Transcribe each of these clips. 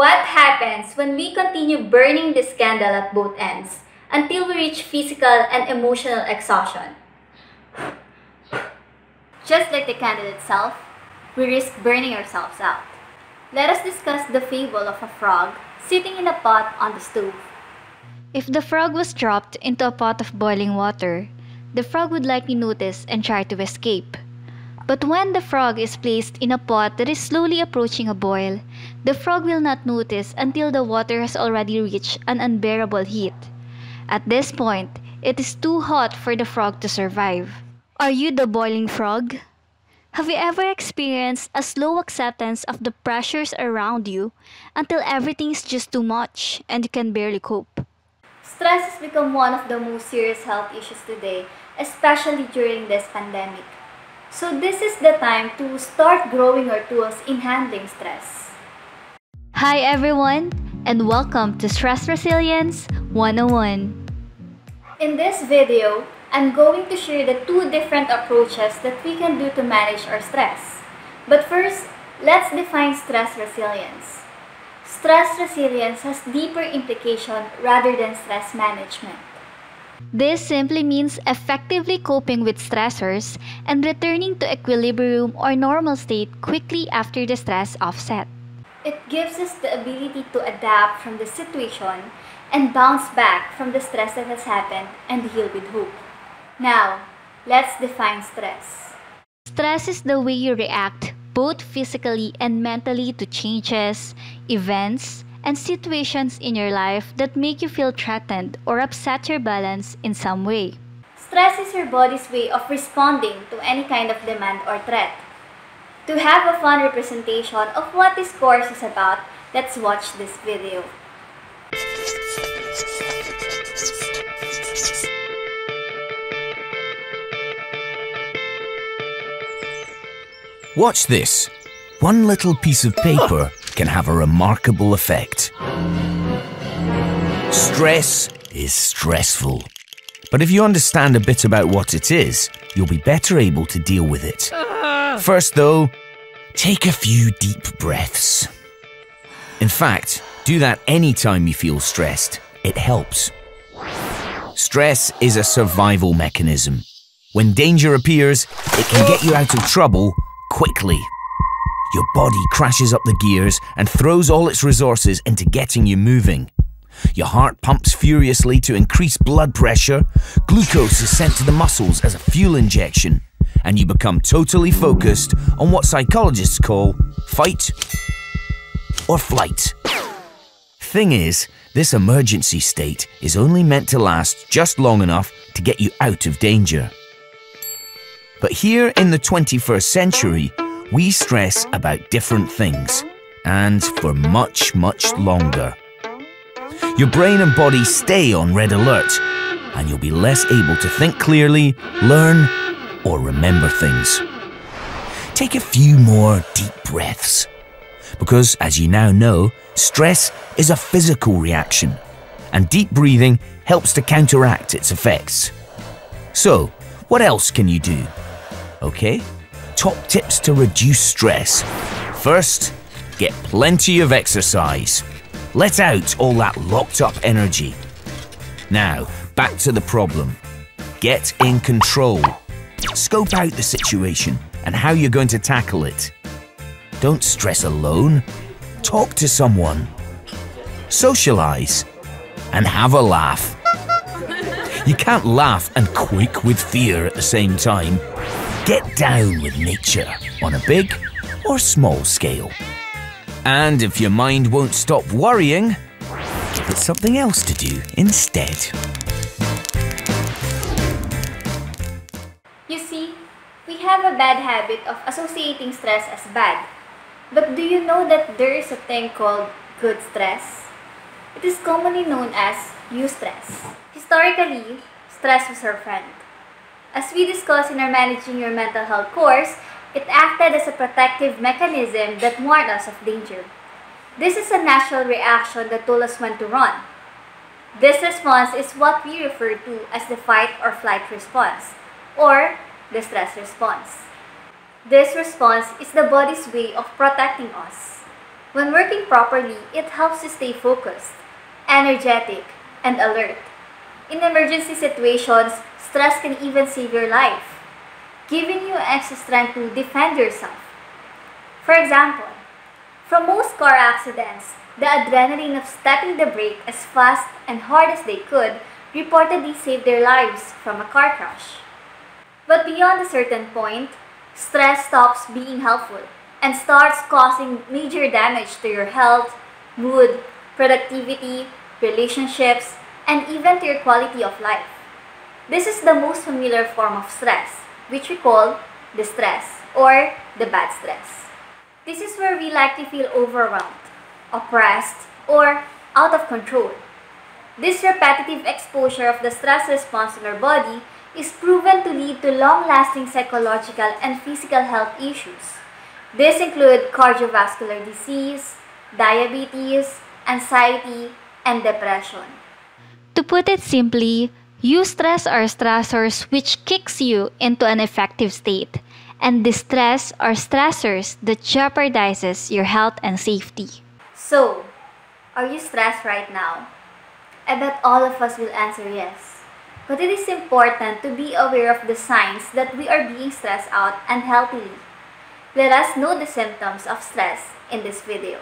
What happens when we continue burning this candle at both ends until we reach physical and emotional exhaustion? Just like the candle itself, we risk burning ourselves out. Let us discuss the fable of a frog sitting in a pot on the stove. If the frog was dropped into a pot of boiling water, the frog would likely notice and try to escape. But when the frog is placed in a pot that is slowly approaching a boil, the frog will not notice until the water has already reached an unbearable heat. At this point, it is too hot for the frog to survive. Are you the boiling frog? Have you ever experienced a slow acceptance of the pressures around you until everything is just too much and you can barely cope? Stress has become one of the most serious health issues today, especially during this pandemic. So this is the time to start growing our tools in handling stress. Hi everyone, and welcome to Stress Resilience 101. In this video, I'm going to share the two different approaches that we can do to manage our stress. But first, let's define stress resilience. Stress resilience has deeper implication rather than stress management. This simply means effectively coping with stressors and returning to equilibrium or normal state quickly after the stress offset. It gives us the ability to adapt from the situation and bounce back from the stress that has happened and heal with hope. Now, let's define stress. Stress is the way you react both physically and mentally to changes, events, and situations in your life that make you feel threatened or upset your balance in some way. Stress is your body's way of responding to any kind of demand or threat. To have a fun representation of what this course is about, let's watch this video. Watch this. One little piece of paper can have a remarkable effect. Stress is stressful. But if you understand a bit about what it is, you'll be better able to deal with it. First though, take a few deep breaths. In fact, do that anytime you feel stressed. It helps. Stress is a survival mechanism. When danger appears, it can get you out of trouble quickly. Your body crashes up the gears and throws all its resources into getting you moving. Your heart pumps furiously to increase blood pressure, glucose is sent to the muscles as a fuel injection, and you become totally focused on what psychologists call fight or flight. Thing is, this emergency state is only meant to last just long enough to get you out of danger. But here in the 21st century, we stress about different things, and for much, much longer. Your brain and body stay on red alert, and you'll be less able to think clearly, learn, or remember things. Take a few more deep breaths, because as you now know, stress is a physical reaction, and deep breathing helps to counteract its effects. So, what else can you do? Okay? Top tips to reduce stress. First, get plenty of exercise. Let out all that locked up energy. Now, back to the problem. Get in control. Scope out the situation and how you're going to tackle it. Don't stress alone. Talk to someone. Socialize. And have a laugh. You can't laugh and quake with fear at the same time. Get down with nature on a big or small scale. And if your mind won't stop worrying, give it something else to do instead. You see, we have a bad habit of associating stress as bad. But do you know that there is a thing called good stress? It is commonly known as eustress. Historically, stress was our friend. As we discussed in our Managing Your Mental Health course, it acted as a protective mechanism that warned us of danger. This is a natural reaction that told us when to run. This response is what we refer to as the fight or flight response, or the stress response. This response is the body's way of protecting us. When working properly, it helps you stay focused, energetic, and alert. In emergency situations, stress can even save your life, giving you extra strength to defend yourself. For example, from most car accidents, the adrenaline of stepping the brake as fast and hard as they could reportedly saved their lives from a car crash. But beyond a certain point, stress stops being helpful and starts causing major damage to your health, mood, productivity, relationships, and even to your quality of life. This is the most familiar form of stress, which we call distress or the bad stress. This is where we likely feel overwhelmed, oppressed, or out of control. This repetitive exposure of the stress response in our body is proven to lead to long-lasting psychological and physical health issues. These include cardiovascular disease, diabetes, anxiety, and depression. To put it simply, eustress are stressors which kicks you into an effective state, and distress are stressors that jeopardizes your health and safety. So, are you stressed right now? I bet all of us will answer yes. But it is important to be aware of the signs that we are being stressed out unhealthily. Let us know the symptoms of stress in this video.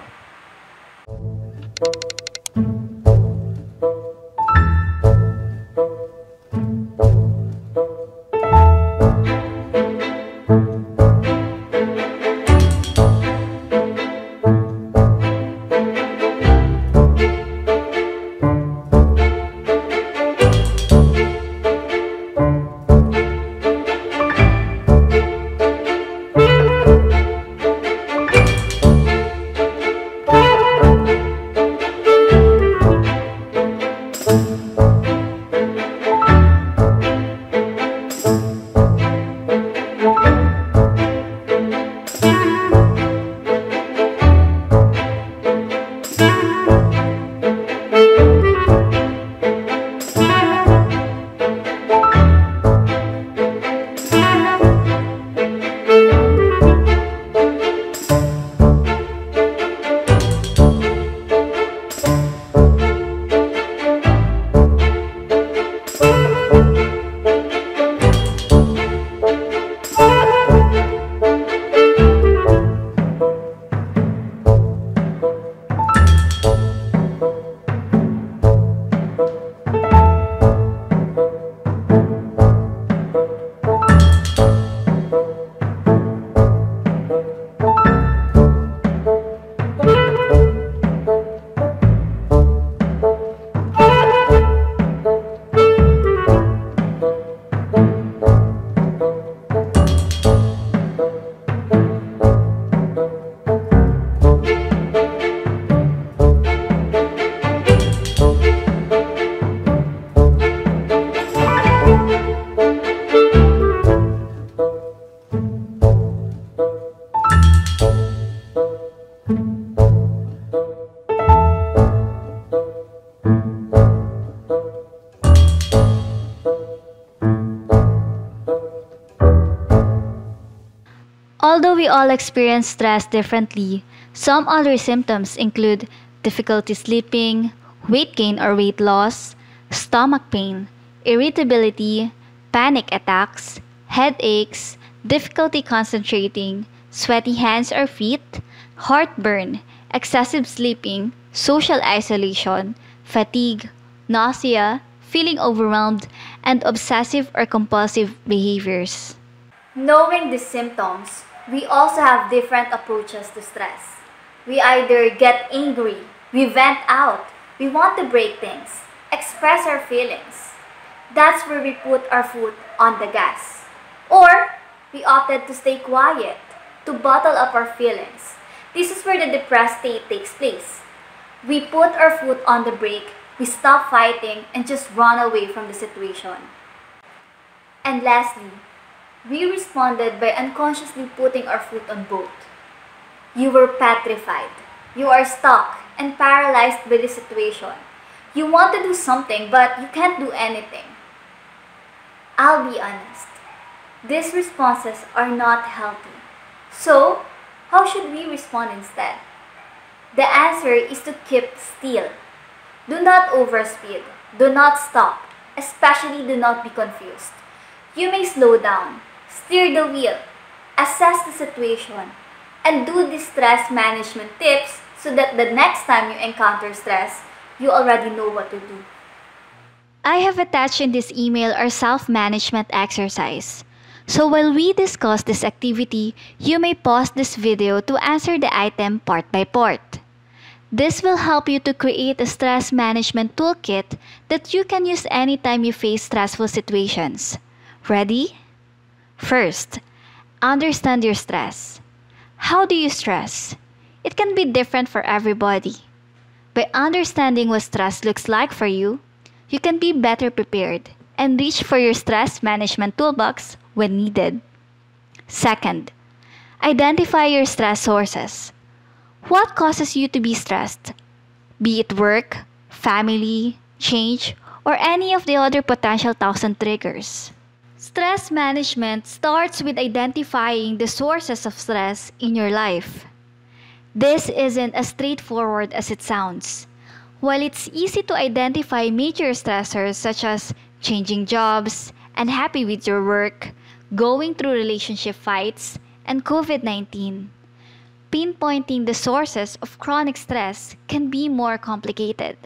Although we all experience stress differently, some other symptoms include difficulty sleeping, weight gain or weight loss, stomach pain, irritability, panic attacks, headaches, difficulty concentrating, sweaty hands or feet, heartburn, excessive sleeping, social isolation, fatigue, nausea, feeling overwhelmed, and obsessive or compulsive behaviors. Knowing these symptoms, we also have different approaches to stress. We either get angry, we vent out, we want to break things, express our feelings. That's where we put our foot on the gas. Or, we opted to stay quiet, to bottle up our feelings. This is where the depressed state takes place. We put our foot on the brake, we stop fighting, and just run away from the situation. And lastly, we responded by unconsciously putting our foot on both. You were petrified. You are stuck and paralyzed by the situation. You want to do something, but you can't do anything. I'll be honest. These responses are not healthy. So, how should we respond instead? The answer is to keep still. Do not overspeed. Do not stop. Especially do not be confused. You may slow down, steer the wheel, assess the situation, and do the stress management tips so that the next time you encounter stress, you already know what to do. I have attached in this email our self-management exercise. So while we discuss this activity, you may pause this video to answer the item part by part. This will help you to create a stress management toolkit that you can use anytime you face stressful situations. Ready? First, understand your stress. How do you stress? It can be different for everybody. By understanding what stress looks like for you, you can be better prepared and reach for your stress management toolbox when needed. Second, identify your stress sources. What causes you to be stressed? Be it work, family, change, or any of the other potential 1,000 triggers. Stress management starts with identifying the sources of stress in your life. This isn't as straightforward as it sounds. While it's easy to identify major stressors such as changing jobs, unhappy with your work, going through relationship fights, and COVID-19, pinpointing the sources of chronic stress can be more complicated.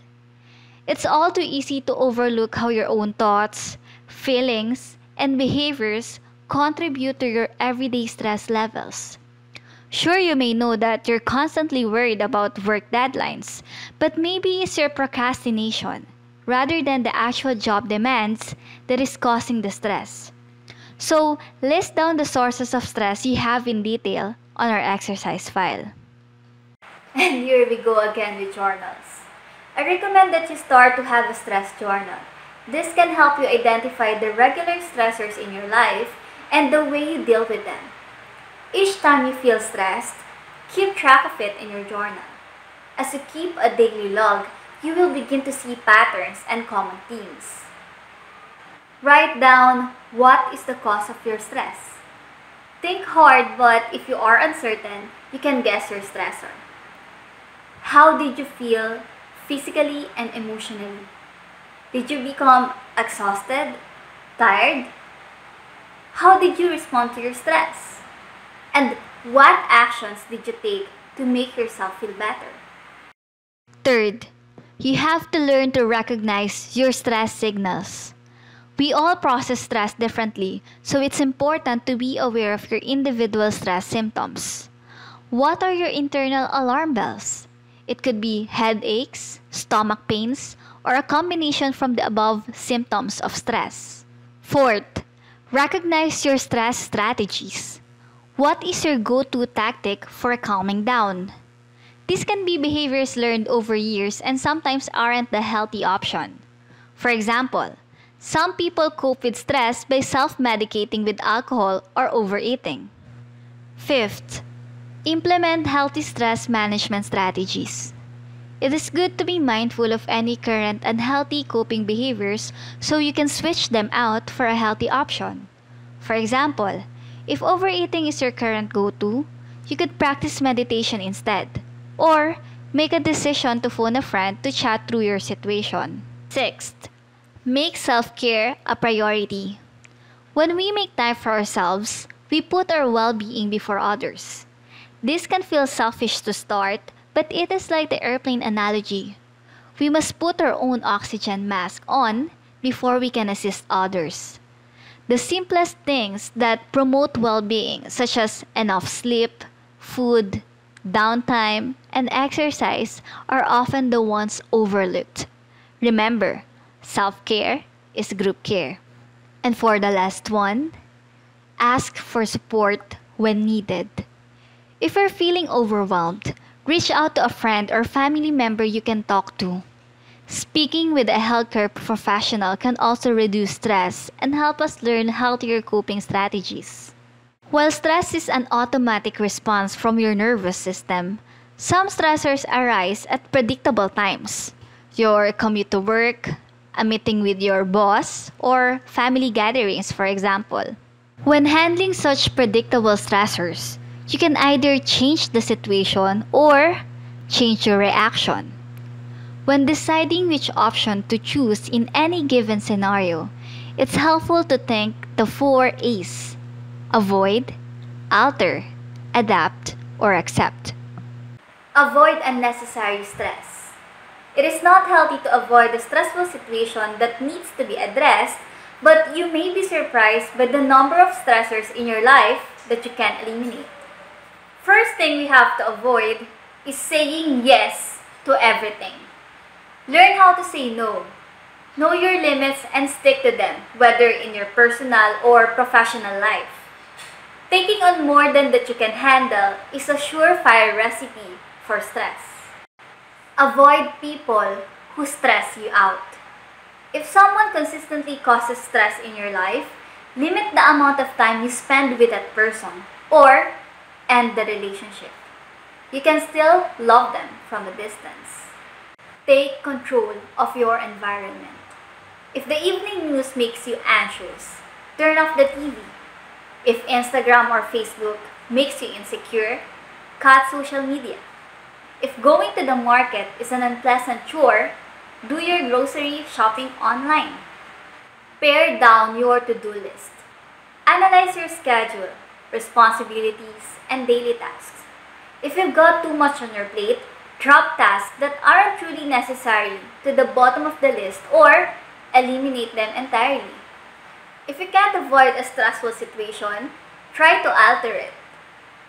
It's all too easy to overlook how your own thoughts, feelings, and behaviors contribute to your everyday stress levels. Sure, you may know that you're constantly worried about work deadlines, but maybe it's your procrastination, rather than the actual job demands, that is causing the stress. So, list down the sources of stress you have in detail on our exercise file. And here we go again with journals. I recommend that you start to have a stress journal. This can help you identify the regular stressors in your life and the way you deal with them. Each time you feel stressed, keep track of it in your journal. As you keep a daily log, you will begin to see patterns and common themes. Write down what is the cause of your stress. Think hard, but if you are uncertain, you can guess your stressor. How did you feel physically and emotionally? Did you become exhausted? Tired? How did you respond to your stress? And what actions did you take to make yourself feel better? Third, you have to learn to recognize your stress signals. We all process stress differently, so it's important to be aware of your individual stress symptoms. What are your internal alarm bells? It could be headaches, stomach pains, or a combination from the above symptoms of stress. Fourth, recognize your stress strategies. What is your go-to tactic for calming down? These can be behaviors learned over years and sometimes aren't the healthy option. For example, some people cope with stress by self-medicating with alcohol or overeating. Fifth, implement healthy stress management strategies. It is good to be mindful of any current unhealthy coping behaviors so you can switch them out for a healthy option. For example, if overeating is your current go-to, you could practice meditation instead, or make a decision to phone a friend to chat through your situation. Sixth, make self-care a priority. When we make time for ourselves, we put our well-being before others. This can feel selfish to start, but it is like the airplane analogy. We must put our own oxygen mask on before we can assist others. The simplest things that promote well-being, such as enough sleep, food, downtime, and exercise, are often the ones overlooked. Remember, self-care is group care. And for the last one, ask for support when needed. If you're feeling overwhelmed, reach out to a friend or family member you can talk to. Speaking with a healthcare professional can also reduce stress and help us learn healthier coping strategies. While stress is an automatic response from your nervous system, some stressors arise at predictable times. Your commute to work, a meeting with your boss, or family gatherings, for example. When handling such predictable stressors, you can either change the situation or Change your reaction. When deciding which option to choose in any given scenario, it's helpful to think the 4 A's: avoid, alter, adapt, or accept. Avoid unnecessary stress. It is not healthy to avoid a stressful situation that needs to be addressed, but you may be surprised by the number of stressors in your life that you can eliminate. First thing we have to avoid is saying yes to everything. Learn how to say no. Know your limits and stick to them, whether in your personal or professional life. Taking on more than that you can handle is a surefire recipe for stress. Avoid people who stress you out. If someone consistently causes stress in your life, limit the amount of time you spend with that person or end the relationship. You can still love them from a distance. Take control of your environment. If the evening news makes you anxious, turn off the TV. If Instagram or Facebook makes you insecure, cut social media. If going to the market is an unpleasant chore, do your grocery shopping online. Pare down your to-do list. Analyze your schedule, responsibilities, and daily tasks. If you've got too much on your plate, drop tasks that aren't truly necessary to the bottom of the list or eliminate them entirely. If you can't avoid a stressful situation, try to alter it.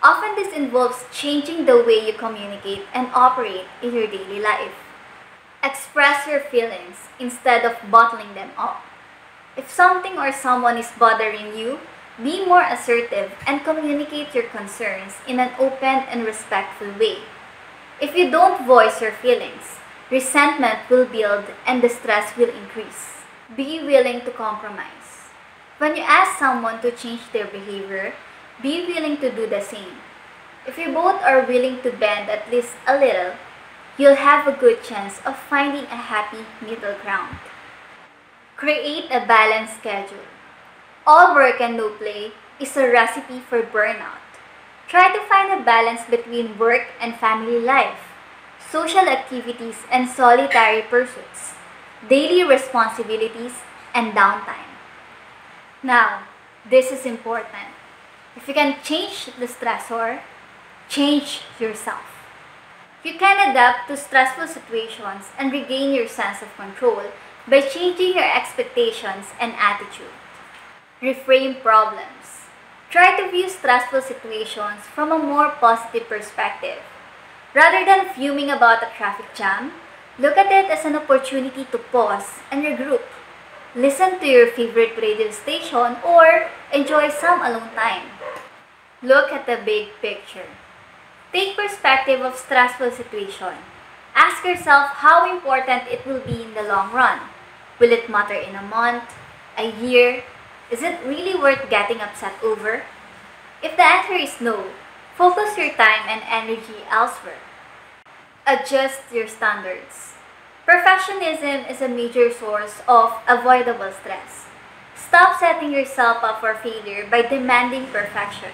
Often this involves changing the way you communicate and operate in your daily life. Express your feelings instead of bottling them up. If something or someone is bothering you, be more assertive and communicate your concerns in an open and respectful way. If you don't voice your feelings, resentment will build and the stress will increase. Be willing to compromise. When you ask someone to change their behavior, be willing to do the same. If you both are willing to bend at least a little, you'll have a good chance of finding a happy middle ground. Create a balanced schedule. All work and no play is a recipe for burnout. Try to find a balance between work and family life, social activities and solitary pursuits, daily responsibilities and downtime. Now, this is important. If you can change the stressor, change yourself. You can adapt to stressful situations and regain your sense of control by changing your expectations and attitude. Reframe problems. Try to view stressful situations from a more positive perspective. Rather than fuming about a traffic jam, look at it as an opportunity to pause and regroup. Listen to your favorite radio station or enjoy some alone time. Look at the big picture. Take perspective of stressful situation. Ask yourself how important it will be in the long run. Will it matter in a month, a year? Is it really worth getting upset over? If the answer is no, focus your time and energy elsewhere. Adjust your standards. Perfectionism is a major source of avoidable stress. Stop setting yourself up for failure by demanding perfection.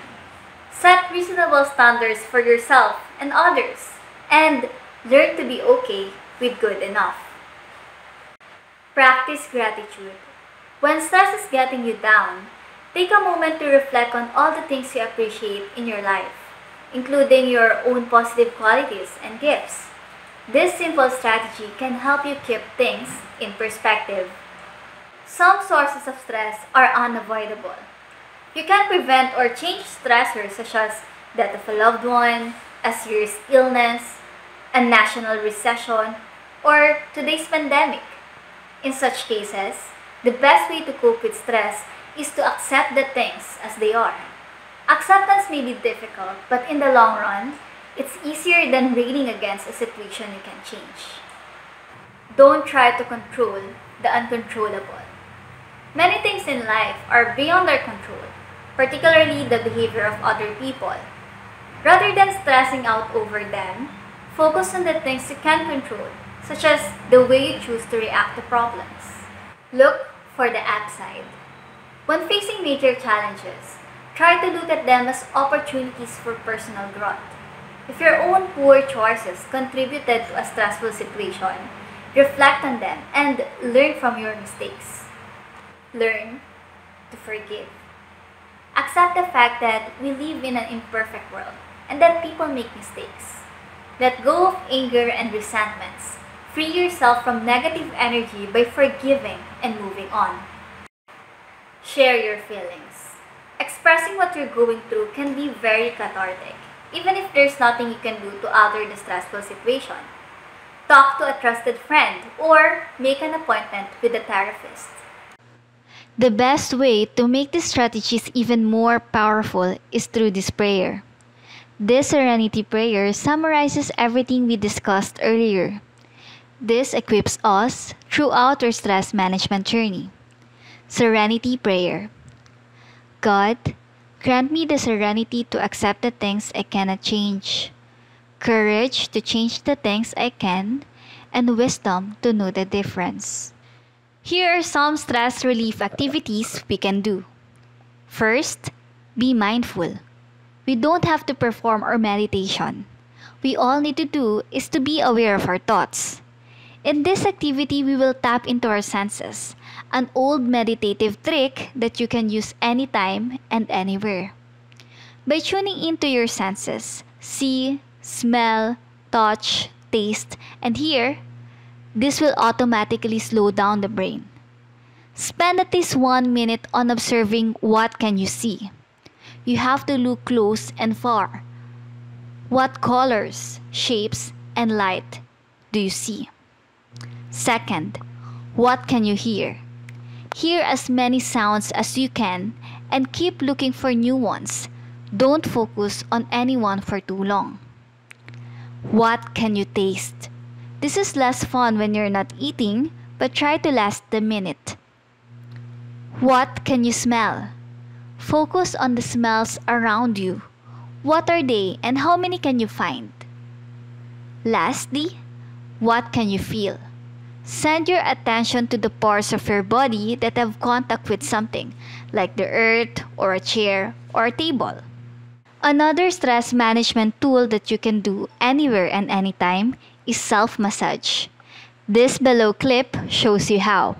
Set reasonable standards for yourself and others, and learn to be okay with good enough. Practice gratitude. When stress is getting you down, take a moment to reflect on all the things you appreciate in your life, including your own positive qualities and gifts. This simple strategy can help you keep things in perspective. Some sources of stress are unavoidable. You can prevent or change stressors such as death of a loved one, a serious illness, a national recession, or today's pandemic. In such cases, the best way to cope with stress is to accept the things as they are. Acceptance may be difficult, but in the long run, it's easier than railing against a situation you can change. Don't try to control the uncontrollable. Many things in life are beyond our control, particularly the behavior of other people. Rather than stressing out over them, focus on the things you can control, such as the way you choose to react to problems. Look for the upside. When facing major challenges, try to look at them as opportunities for personal growth. If your own poor choices contributed to a stressful situation, reflect on them and learn from your mistakes. Learn to forgive. Accept the fact that we live in an imperfect world and that people make mistakes. Let go of anger and resentments. Free yourself from negative energy by forgiving and moving on. Share your feelings. Expressing what you're going through can be very cathartic, even if there's nothing you can do to alter the stressful situation. Talk to a trusted friend or make an appointment with a therapist. The best way to make these strategies even more powerful is through this prayer. This Serenity Prayer summarizes everything we discussed earlier. This equips us throughout our stress management journey. Serenity Prayer. God, grant me the serenity to accept the things I cannot change, courage to change the things I can, and wisdom to know the difference. Here are some stress relief activities we can do. First, be mindful. We don't have to perform our meditation. We all need to do is to be aware of our thoughts. In this activity, we will tap into our senses, an old meditative trick that you can use anytime and anywhere. By tuning into your senses, see, smell, touch, taste, and hear, this will automatically slow down the brain. Spend at least 1 minute on observing what can you see. You have to look close and far. What colors, shapes, and light do you see? Second, what can you hear? Hear as many sounds as you can and keep looking for new ones. Don't focus on any one for too long. What can you taste? This is less fun when you're not eating, but try to last the minute. What can you smell? Focus on the smells around you. What are they and how many can you find? Lastly, what can you feel? Send your attention to the parts of your body that have contact with something, like the earth, or a chair, or a table. Another stress management tool that you can do anywhere and anytime is self-massage. This below clip shows you how.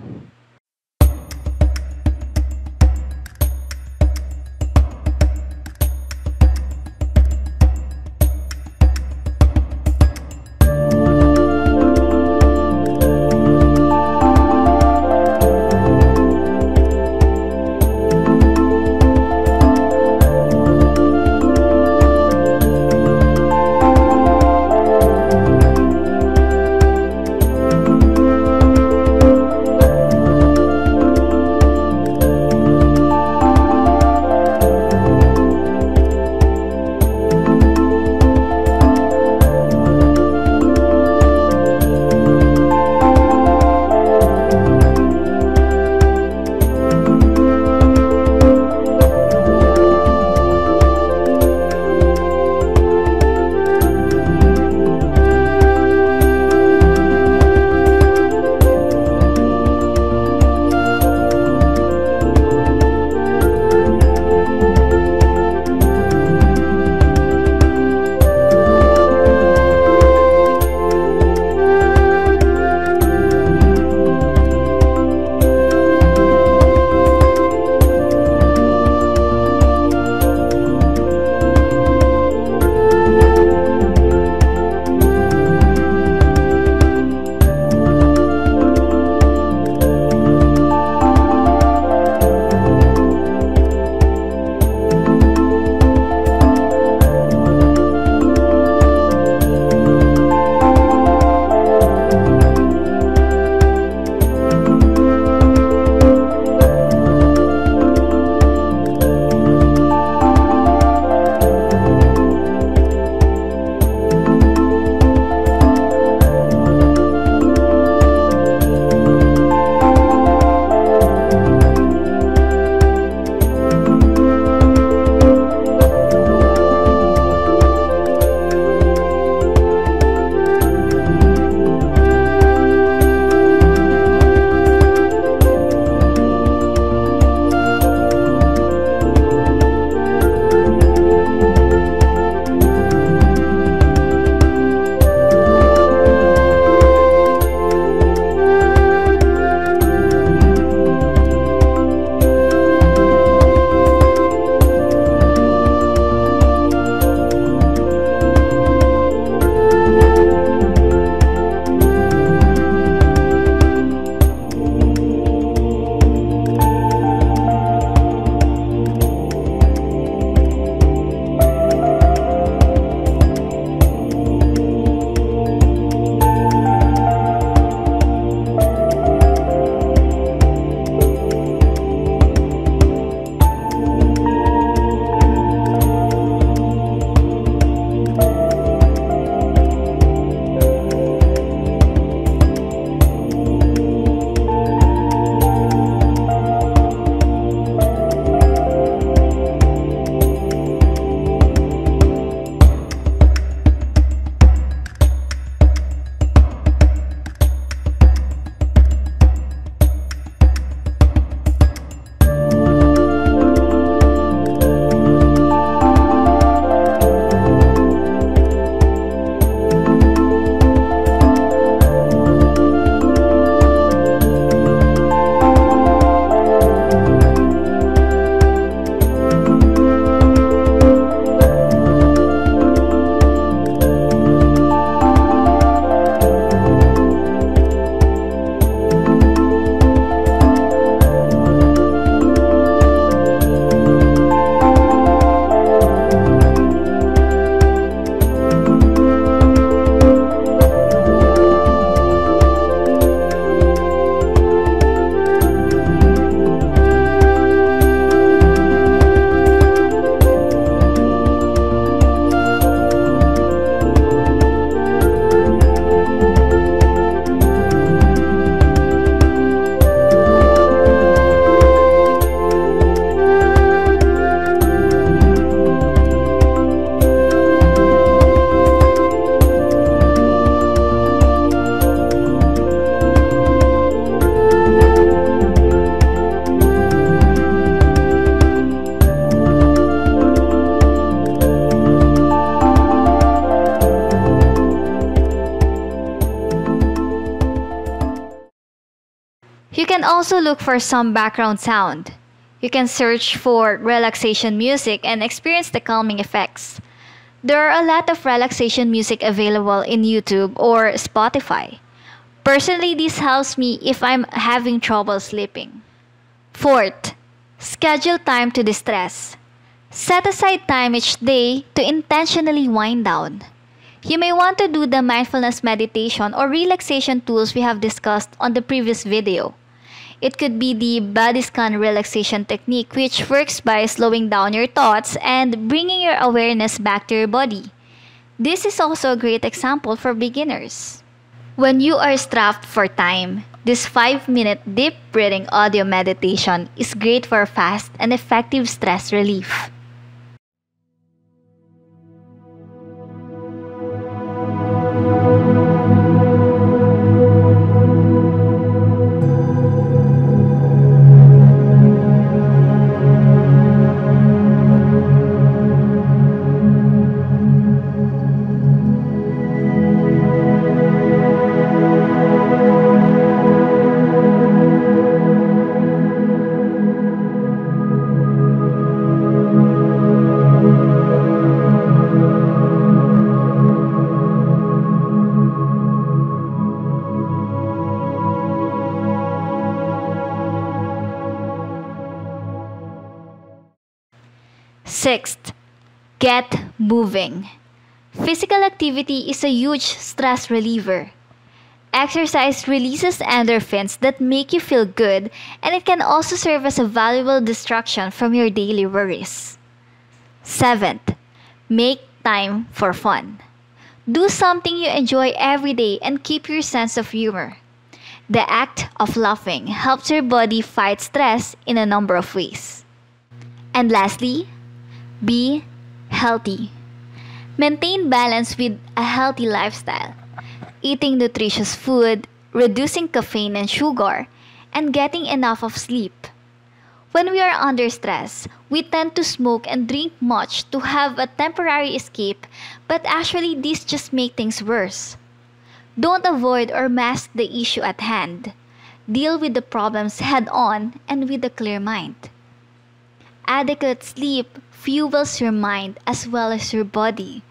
also look for some background sound. You can search for relaxation music and experience the calming effects. There are a lot of relaxation music available in YouTube or Spotify. Personally, this helps me if I'm having trouble sleeping. Fourth, schedule time to distress. Set aside time each day to intentionally wind down. You may want to do the mindfulness meditation or relaxation tools we have discussed on the previous video. It could be the body scan relaxation technique, which works by slowing down your thoughts and bringing your awareness back to your body. This is also a great example for beginners. When you are strapped for time, this 5-minute deep breathing audio meditation is great for fast and effective stress relief. Sixth, get moving. Physical activity is a huge stress reliever. Exercise releases endorphins that make you feel good, and it can also serve as a valuable distraction from your daily worries. Seventh, make time for fun. Do something you enjoy every day and keep your sense of humor. The act of laughing helps your body fight stress in a number of ways. And lastly, be healthy. Maintain balance with a healthy lifestyle. Eating nutritious food, reducing caffeine and sugar, and getting enough of sleep. When we are under stress, we tend to smoke and drink much to have a temporary escape, but actually these just make things worse. Don't avoid or mask the issue at hand. Deal with the problems head on and with a clear mind. Adequate sleep fuels your mind as well as your body.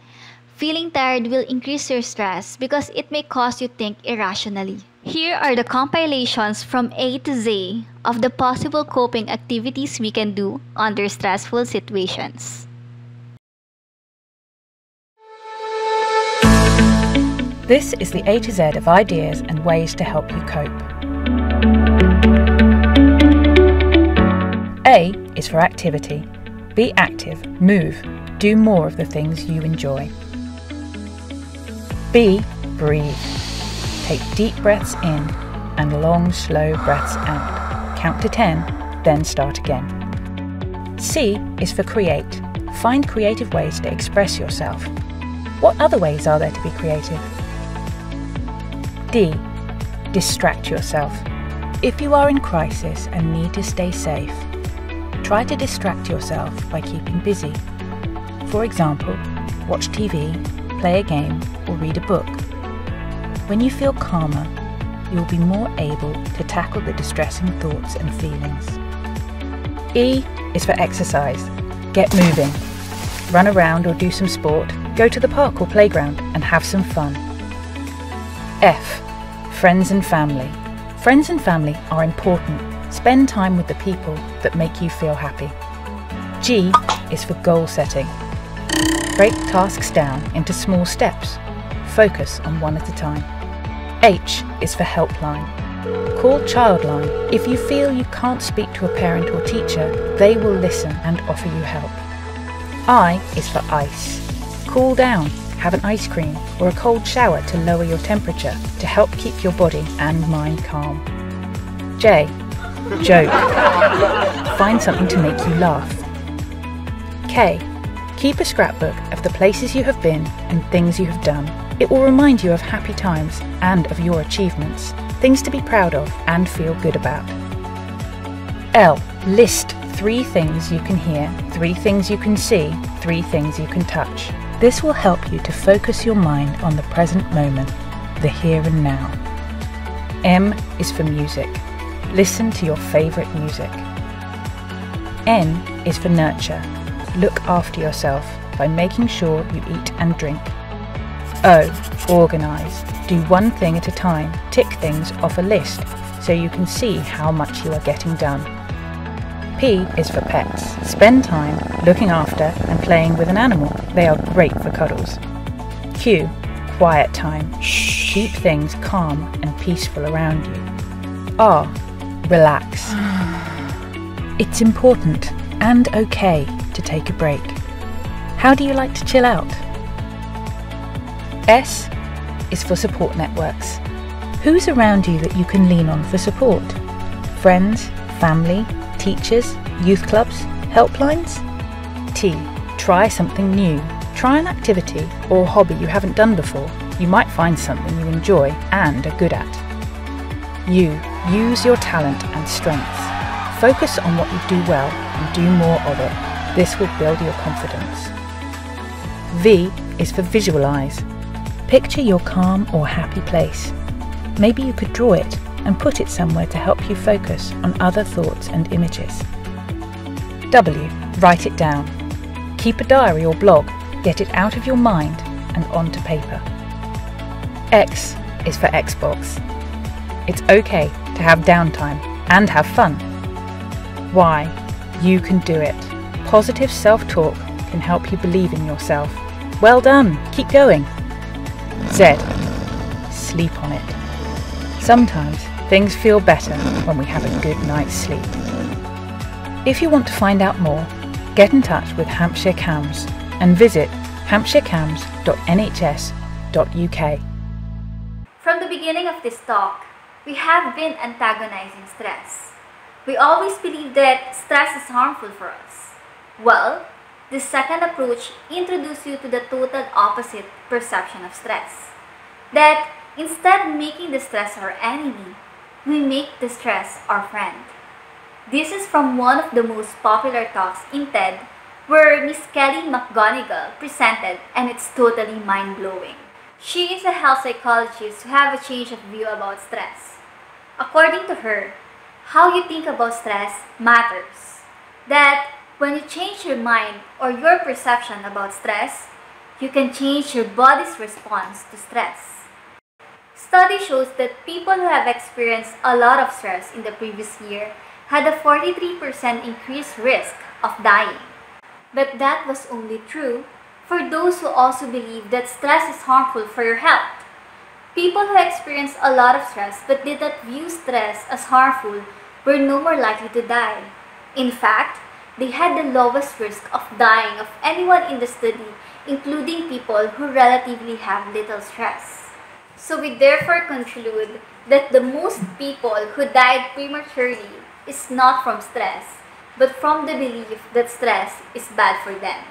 Feeling tired will increase your stress because it may cause you to think irrationally. Here are the compilations from A to Z of the possible coping activities we can do under stressful situations. This is the A to Z of ideas and ways to help you cope. A is for activity. Be active, move, do more of the things you enjoy. B, breathe. Take deep breaths in and long, slow breaths out. Count to 10, then start again. C is for create. Find creative ways to express yourself. What other ways are there to be creative? D, distract yourself. If you are in crisis and need to stay safe, try to distract yourself by keeping busy. For example, watch TV, play a game, or read a book. When you feel calmer, you will be more able to tackle the distressing thoughts and feelings. E is for exercise. Get moving. Run around or do some sport, go to the park or playground and have some fun. F, friends and family. Friends and family are important. Spend time with the people that make you feel happy. G is for goal setting. Break tasks down into small steps. Focus on one at a time. H is for helpline. Call Childline. If you feel you can't speak to a parent or teacher, they will listen and offer you help. I is for ice. Cool down. Have an ice cream or a cold shower to lower your temperature to help keep your body and mind calm. J, joke. Find something to make you laugh. K, keep a scrapbook of the places you have been and things you have done. It will remind you of happy times and of your achievements, things to be proud of and feel good about. L, list 3 things you can hear, 3 things you can see, 3 things you can touch. This will help you to focus your mind on the present moment, the here and now. M is for music. Listen to your favourite music. N is for nurture. Look after yourself by making sure you eat and drink. O, organise. Do one thing at a time. Tick things off a list so you can see how much you are getting done. P is for pets. Spend time looking after and playing with an animal. They are great for cuddles. Q, quiet time. Keep things calm and peaceful around you. R, relax. It's important and okay to take a break. How do you like to chill out? S is for support networks. Who's around you that you can lean on for support? Friends, family, teachers, youth clubs, helplines? T, try something new. Try an activity or hobby you haven't done before. You might find something you enjoy and are good at. U, use your talent and strengths. Focus on what you do well and do more of it. This will build your confidence. V is for visualize. Picture your calm or happy place. Maybe you could draw it and put it somewhere to help you focus on other thoughts and images. W, write it down. Keep a diary or blog. Get it out of your mind and onto paper. X is for Xbox. It's okay to have downtime and have fun. Y, you can do it. Positive self-talk can help you believe in yourself. Well done, keep going. Z, sleep on it. Sometimes things feel better when we have a good night's sleep. If you want to find out more, get in touch with Hampshire CAMHS and visit hampshirecams.nhs.uk. From the beginning of this talk, we have been antagonizing stress. We always believe that stress is harmful for us. Well, this second approach introduces you to the total opposite perception of stress. That instead of making the stress our enemy, we make the stress our friend. This is from one of the most popular talks in TED where Miss Kelly McGonigal presented, and it's totally mind-blowing. She is a health psychologist who has a change of view about stress. According to her, how you think about stress matters. That when you change your mind or your perception about stress, you can change your body's response to stress. Study shows that people who have experienced a lot of stress in the previous year had a 43% increased risk of dying. But that was only true for those who also believe that stress is harmful for your health. People who experienced a lot of stress but did not view stress as harmful were no more likely to die. In fact, they had the lowest risk of dying of anyone in the study, including people who relatively have little stress. So we therefore conclude that the most people who died prematurely is not from stress, but from the belief that stress is bad for them.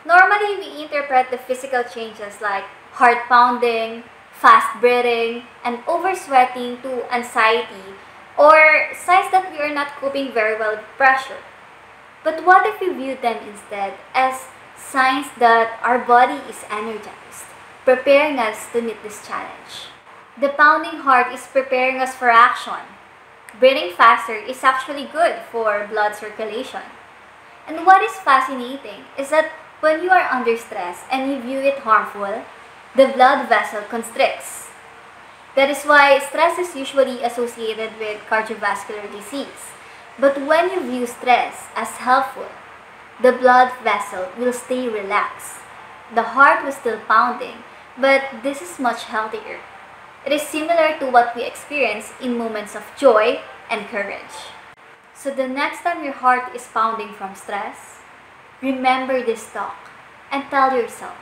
Normally, we interpret the physical changes like heart pounding, fast breathing, and oversweating to anxiety or signs that we are not coping very well with pressure. But what if we view them instead as signs that our body is energized, preparing us to meet this challenge? The pounding heart is preparing us for action. Breathing faster is actually good for blood circulation. And what is fascinating is that when you are under stress and you view it harmful, the blood vessel constricts. That is why stress is usually associated with cardiovascular disease. But when you view stress as helpful, the blood vessel will stay relaxed. The heart will still pounding, but this is much healthier. It is similar to what we experience in moments of joy and courage. So the next time your heart is pounding from stress, remember this talk and tell yourself,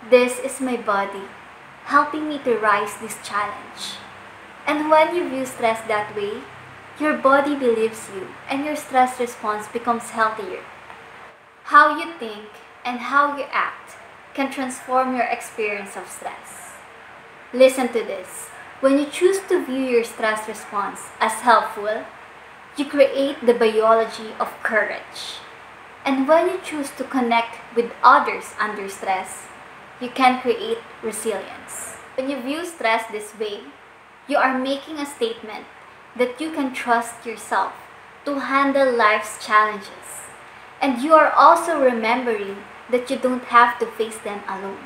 this is my body helping me to rise this challenge. And when you view stress that way, your body believes you and your stress response becomes healthier. How you think and how you act can transform your experience of stress. Listen to this. When you choose to view your stress response as helpful, you create the biology of courage. And when you choose to connect with others under stress, you can create resilience. When you view stress this way, you are making a statement that you can trust yourself to handle life's challenges. And you are also remembering that you don't have to face them alone.